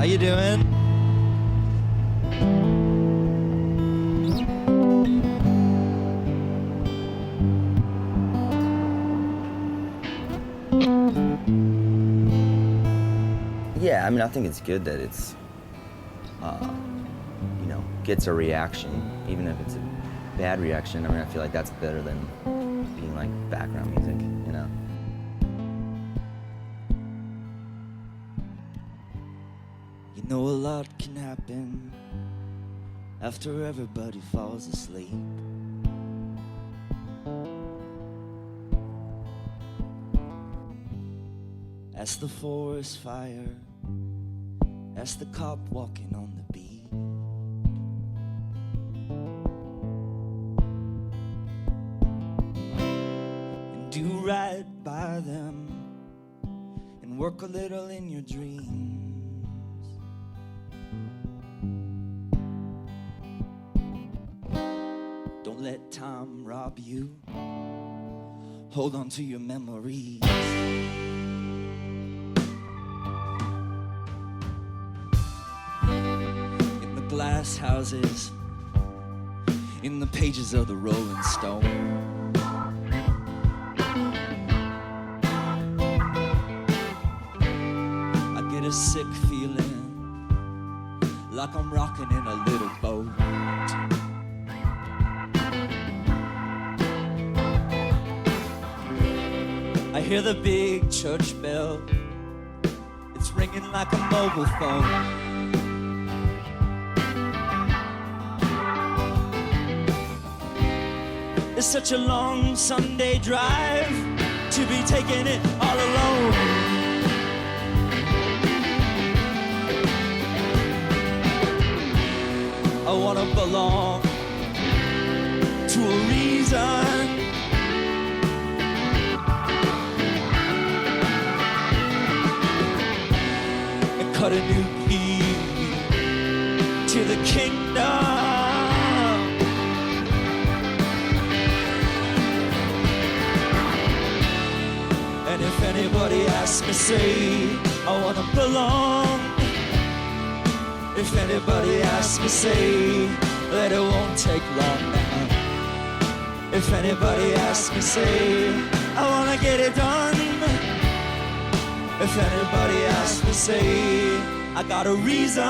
How you doing? Yeah, I mean, I think it's good that it's, gets a reaction, even if it's a bad reaction. I mean, I feel like that's better than being like background music, you know? You know, a lot can happen after everybody falls asleep. As the forest fire, as the cop walking on the beat. And do right by them and work a little in your dreams. Don't let time rob you. Hold on to your memories. In the glass houses, in the pages of the Rolling Stone. I get a sick feeling like I'm rocking in a little boat. I hear the big church bell. It's ringing like a mobile phone. It's such a long Sunday drive to be taking it all alone. I wanna belong to a reason. Cut a new key to the kingdom. And if anybody asks me, say, I wanna belong. If anybody asks me, say, that it won't take long now. If anybody asks me, say, I wanna get it done. If anybody asks me, say, I got a reason.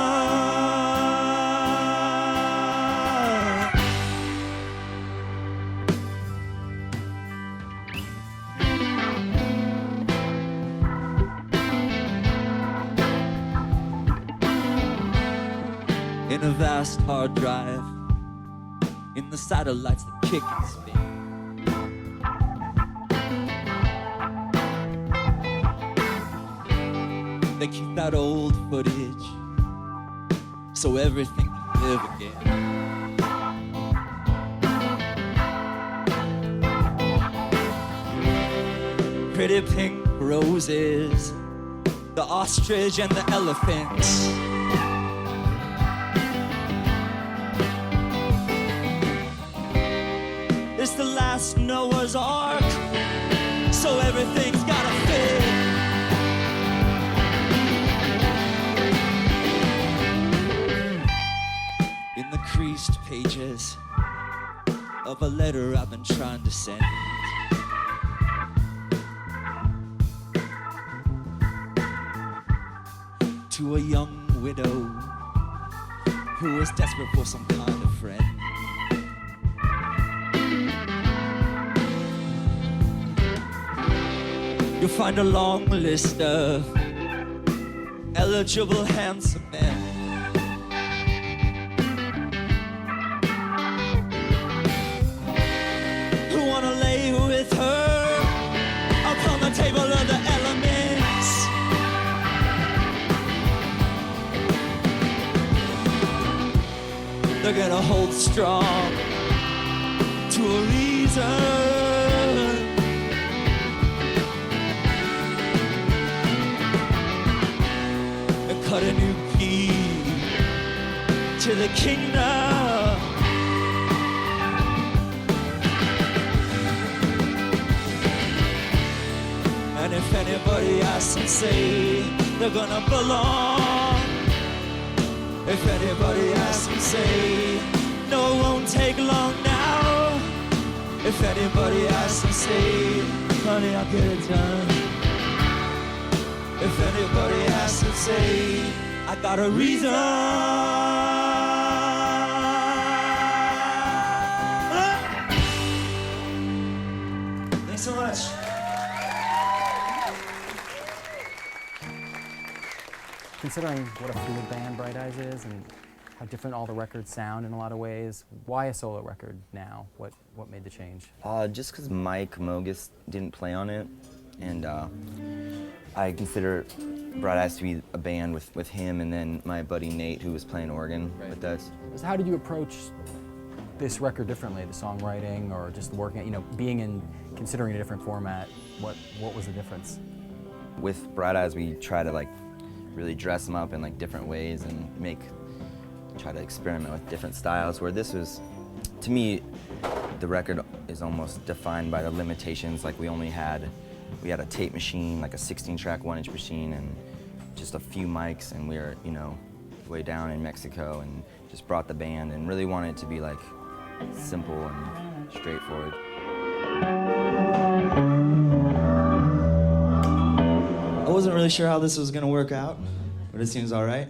In a vast hard drive, in the satellites that kick and spin. They keep that old footage so everything can live again. Pretty pink roses, the ostrich and the elephant. It's the last Noah's Ark, so everything's gotta fit. In the creased pages of a letter I've been trying to send, to a young widow who was desperate for some kind of friend. You'll find a long list of eligible handsome men who wanna lay with her upon the table of the elements. They're gonna hold strong to a reason. Cut a new key to the kingdom. And if anybody asks and say they're gonna belong, If anybody asks me, say, no, it won't take long now. If anybody asks me, say, honey, I'll get it done. If anybody asks me, say, I got a reason. Thanks so much. Considering what a fluid band Bright Eyes is and how different all the records sound in a lot of ways, why a solo record now? What made the change? Just because Mike Mogus didn't play on it, and I consider Bright Eyes to be a band with him and then my buddy Nate, who was playing organ with us. So how did you approach this record differently, the songwriting or just working, considering a different format? What was the difference? With Bright Eyes, we try to really dress them up in different ways and try to experiment with different styles, where this was, to me, the record is almost defined by the limitations. We had a tape machine, a 16-track 1-inch machine, and just a few mics, and we were, way down in Mexico, and just brought the band and really wanted it to be simple and straightforward. I wasn't really sure how this was gonna work out, but it seems all right.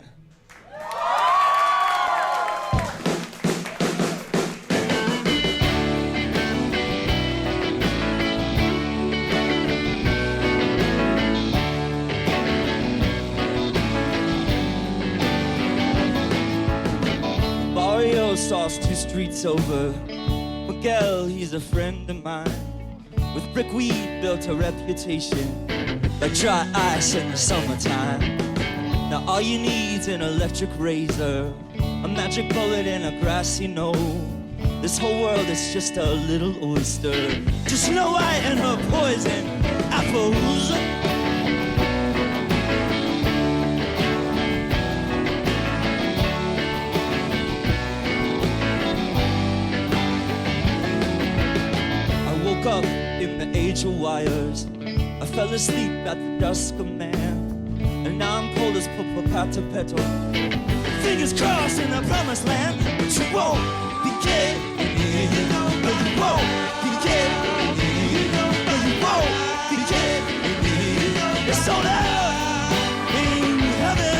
Sauce 2 streets over. Miguel, he's a friend of mine. With brickweed built a reputation, like dry ice in the summertime. Now all you need's an electric razor, a magic bullet and a grassy knoll. This whole world is just a little oyster, just Snow White and her poison apples. Up in the age of wires, I fell asleep at the dusk of man, and now I'm cold as Popocatépetl. Fingers crossed in the promised land, but you won't be getting in. No, you won't be getting in. No, you won't be getting in. It's sold out in heaven.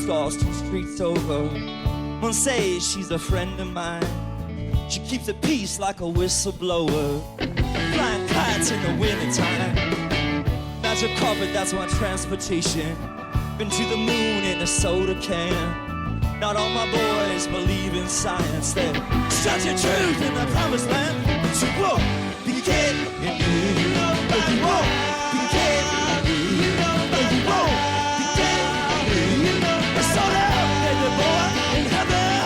Lost 2 streets over. One says she's a friend of mine. She keeps the peace like a whistleblower, flying kites in the wintertime. Magic carpet, that's my transportation. Been to the moon in a soda can. Not all my boys believe in science. They're stretching truth in the promised land. But you won't be getting in. No, you won't be getting in. No, you won't. Boy in heaven.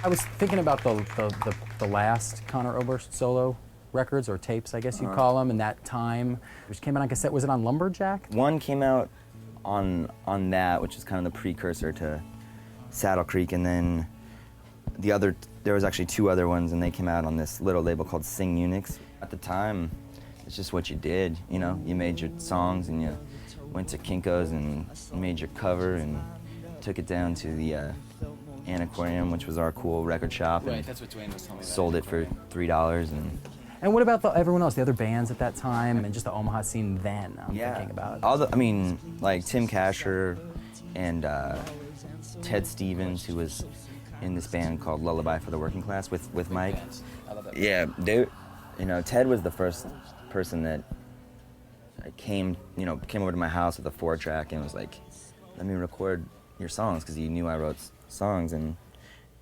I was thinking about the last Conor Oberst solo records or tapes, I guess you'd call them, in that time, which came out on cassette. Was it on Lumberjack? One came out on that, which is kind of the precursor to Saddle Creek, and then there was actually 2 other ones, and they came out on this little label called Sing Unix. At the time, it's just what you did, you know? You made your songs and you went to Kinko's and made your cover and took it down to the Antiquarium, which was our cool record shop. Right, that's what Dwayne was telling me. Sold it for $3 And what about everyone else, the other bands at that time, and just the Omaha scene then? I'm thinking about. Like Tim Kasher and Ted Stevens, who was in this band called Lullaby for the Working Class with Mike. I love that. Yeah, Ted was the first person that came over to my house with a 4-track and was like, let me record your songs, because he knew I wrote songs, and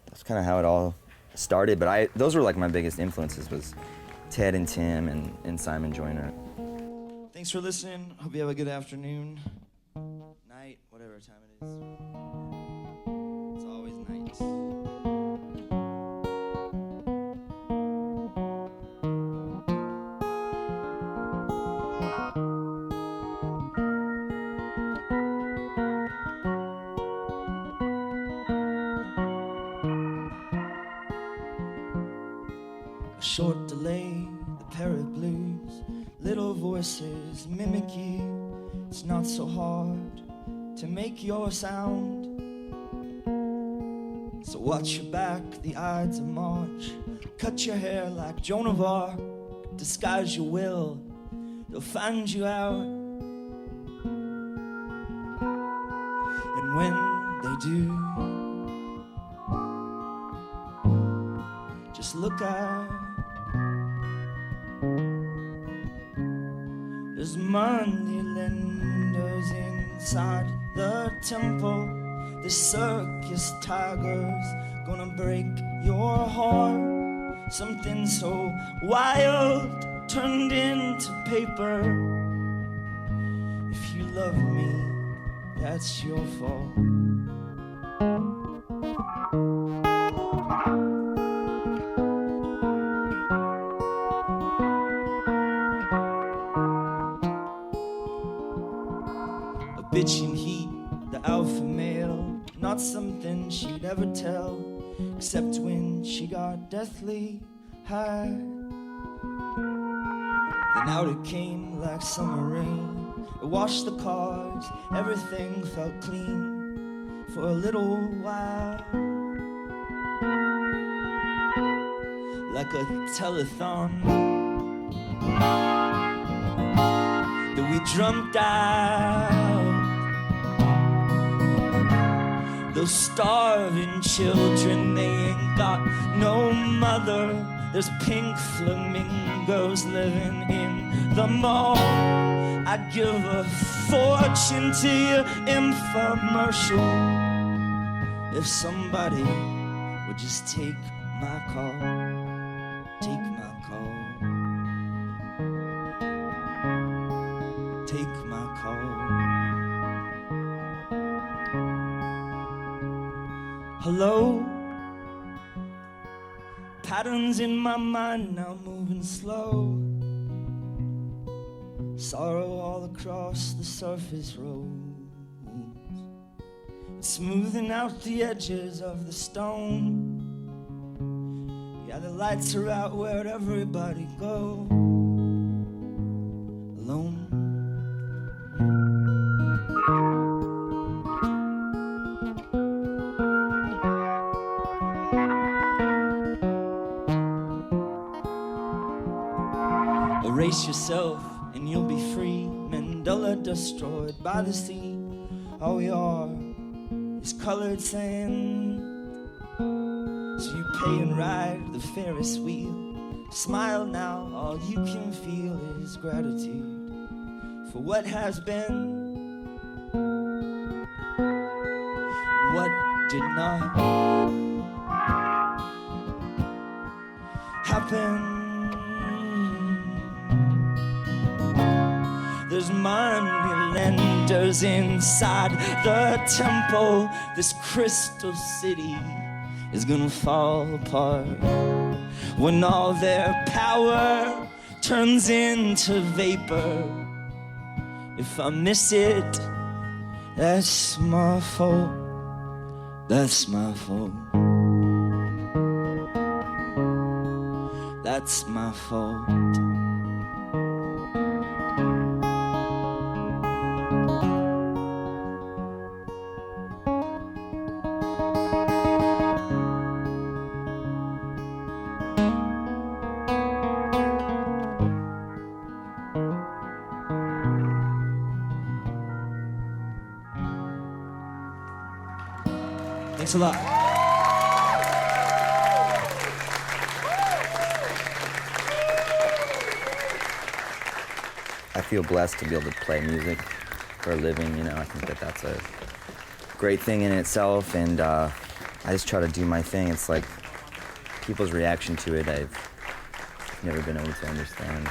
that's kind of how it all started. But those were like my biggest influences, was Ted and Tim and Simon Joyner. Thanks for listening. Hope you have a good afternoon, night, whatever time it is. It's always night. A short delay, the parrot blues, little voices mimic you. It's not so hard to make your sound. So watch your back, the Ides of March. Cut your hair like Joan of Arc. Disguise your will, they'll find you out. And when they do, just look out. There's money lenders inside the temple. The circus tiger's gonna break your heart. Something so wild turned into paper. If you love me, that's your fault. Bitchin' heat, the alpha male, not something she'd ever tell, except when she got deathly high. Then out it came like summer rain, it washed the cars, everything felt clean for a little while. Like a telethon that we dreamt out. Those starving children, they ain't got no mother. There's pink flamingos living in the mall. I'd give a fortune to your infomercial if somebody would just take my call. Take my call. Take my call. Hello? Patterns in my mind now moving slow. Sorrow all across the surface roads, smoothing out the edges of the stone. Yeah, the lights are out, where'd everybody go? Alone. Erase yourself and you'll be free. Mandela destroyed by the sea. All we are is colored sand. So you pay and ride the Ferris wheel. Smile now, all you can feel is gratitude for what has been. What did not happen. There's money lenders inside the temple, this crystal city is gonna fall apart when all their power turns into vapor. If I miss it, that's my fault. That's my fault. That's my fault. Thanks a lot. I feel blessed to be able to play music for a living, you know. I think that that's a great thing in itself, and I just try to do my thing. It's like people's reaction to it, I've never been able to understand.